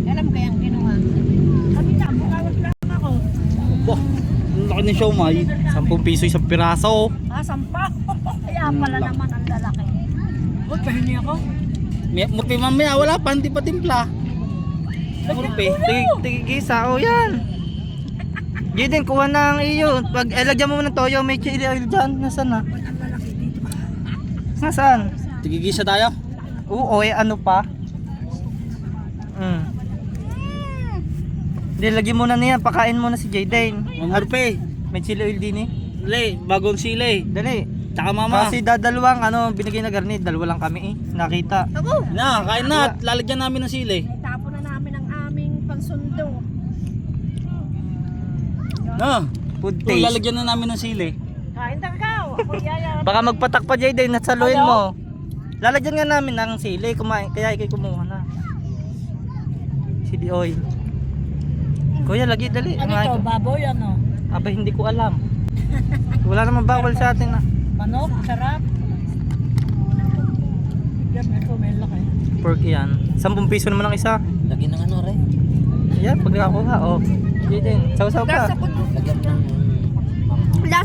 Alam kayang kinuha. Kami na, bukawas lang ako. Wah, ang laki ng siomay. 10 piso isang piraso. Ah, 10. Kaya pala naman ang lalaki. Huwag pahingi ako. Murpi mamaya, wala pa, hindi pa timpla. Murpi. Tigigisa, o yan. Jaden, kuha na ang iyo. Pag lagyan mo ng toyo, may chili oil dyan. Nasaan na? Nasaan? Tigigisa tayo. Oo, ano pa? Hindi, lagyan mo na niya. Pakain mo na si Jaden. Murpi. May chili oil din eh. Dali, bagong sili. Dali. Tsaka mama. Kasi dadalawang binigay na garnit. Dalawa lang kami eh. Nakita. Na, kain na. Lalagyan namin ng sili. Tapo na namin ang aming pansundo. Na. Food Kung taste. lalagyan na namin ng sili. Kain ka ikaw. Ako yaya. Baka magpatak pa Jaden at saluhin mo. Lalagyan nga namin ng sili. Kumain. Kaya ikay kumuha na. Chili oil. Kuya, lagi dali. Ano to? Baboy ano? Aba, hindi ko alam. Wala namang bawal sa atin na. Manok, sarap. Yan, ito may laki. Pork yan. 10 piso naman ang isa. Lagyan ng ano rin. Yan, pag nakakuha. Oh. Jaden, sausaw ka. Lagyan ng...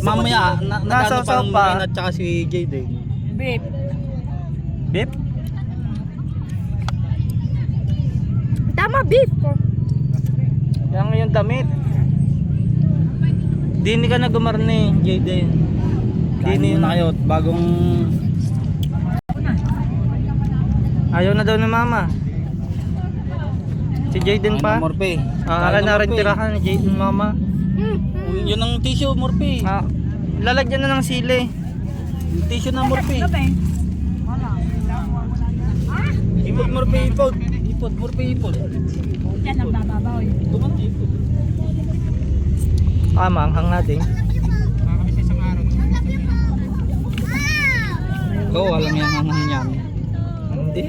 Mamaya, nagano Nasasaw pang pa. Marina at saka si Jade. Beef. Beef? Tama, beef. Yan ngayon damit. Dini ka na gumarni, Jaden. Dini na kayo. Bagong... Ayaw na daw ni mama. Si Jaden pa. Murpi. Akala na rin tirahan ni Jaden mama. Yun ang tissue, Murpi. Lalagyan na ng sili. Yung tissue na Murpi. Wala. Ipot, Murpi, ipot. Ipot, Murpi, ipot. Yan ang bababaw. Tuman, ipot. Ang hang natin. Oo, walang yan ang yan. Hindi.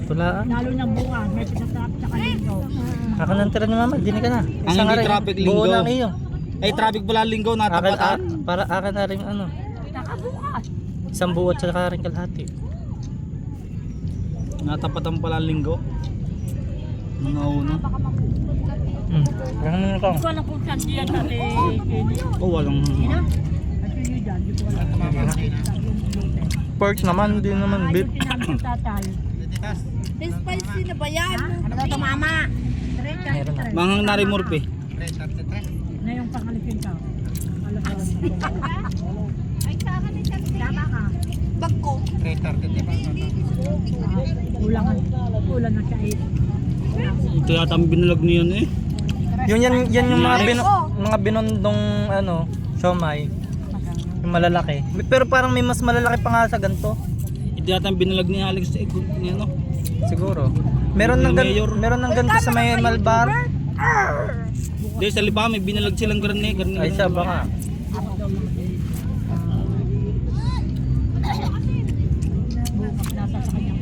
Tulaan. Lalo na bunga. May pinasarap sa kanito. Ako nang tira ni mama, dini ka na. Ang hindi traffic linggo. Buo lang iyo. Ay, traffic pala linggo, natapatan. Para akin na rin Nakabukas. isang buo at saka rin kalahati. Natapatan pala linggo. Mga una. Yan naman ikaw. Hindi ko alam kung saan diyan natin. Kenny. Oo, walang... Ina? At yun dyan. Hindi ko alam. Pork naman, hindi naman beef. Ayusin namin sa tatay. Spicy na ba yan? Ano to mama? Meron na. Manghang nari Murpi. Na yung pangalipin ka. Ay, sa akin ay tama ka. Bag ko. Kulang na siya eh. Ito yata ang binalag niyan eh. Yan yung mga binondong siomay. Yung malalaki. Pero parang may mas malalaki pa nga sa ganito. Ito yata ang binalag ni Alex eh. Ano? Siguro. Meron ng ganito sa may Malbar. Dahil sa liba may binalag silang garne. Ay siya baka. Bukas nasa sa kanyang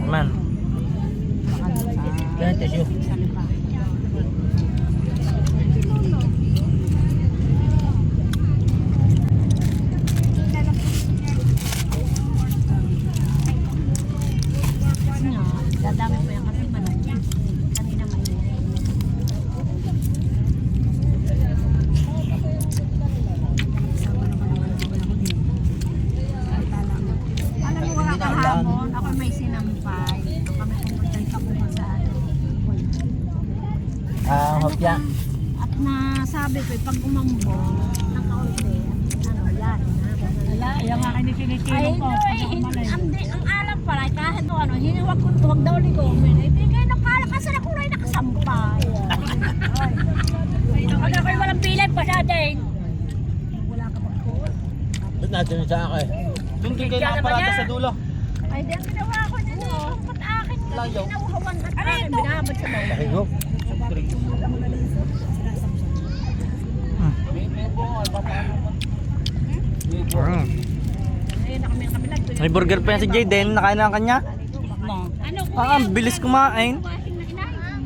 Man. Ganyan tissue. Dadami po yung kasi manok. Kanina mainit. Alam mo kahapon, ako may sinampay. Kami pumunta sa kapuma sa Hopya. at nasabi ko, pag umambo, nakaunti, yan. Wala, yung akin ni sinisilong ko. Ang alam pala, kahit huwag daw ligomin. Hindi kayo nakalakasan ako rin nakasampay. Ano kayo walang pilay pa sa atin? Wala ka pag kuha. Doon natin sa akin. Doon kayo nakaparata sa dulo. Ay, di ang ginawa ko niya no. Ba't akin ko? Ginawawan ba't akin? Binabad sa bawah. Pakigop. May burger pa yan si Jaden. Nakain na ang kanya. Ang bilis kumain.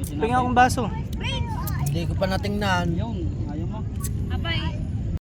Tingnan akong baso. Hindi ko pa natingnan. Yun.